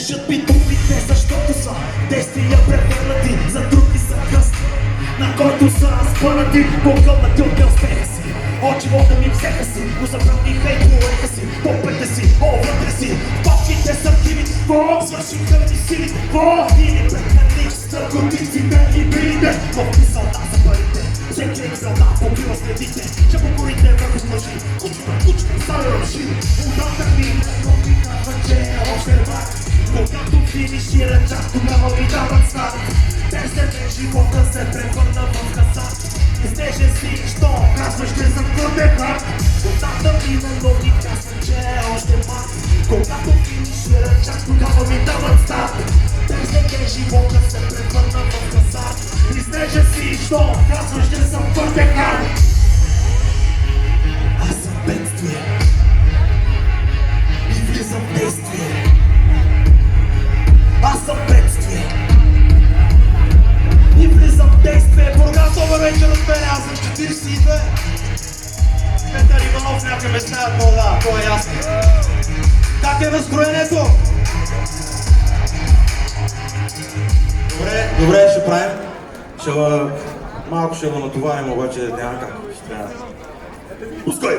Тежат ми думите, защото са действия превърнати, за други са кръст, на който са разпънати, погълнати от неуспеха си. От живота ми взеха си, но забравиха и полека си, попете си, вътре си. Папките са диви, свършиха ми сили, или прекалих с наркотиците и билите. В мисълта за парите, всеки е мисълта, покрива следите, че покорите върху лъжи. Кучка, стане ръжи, удата ми, но ми казва, че е още пак. Когато финишира чак, тогава ми дават старт. Тесен живота се превърна в хазарт. Изнежен си, що казваш, че съм твърде хард. Водата ми, но ми казва, че е още пак. Когато финишира чак, тогава ми дават старт. Тесен живота се превърна в хазарт. Изнежен си, що казваш, че съм твърде хард. Аз съм бедствие и влизам в действие. Аз съм бедствие и влизам в действие. Бургас, добър вечер от мен, аз съм 42. Петър Иванов, някой ме знаят, но да, то е ясно. Как е настроението? Добре, ще правим. Малко ще го натоварим, обаче няма как. Пускай!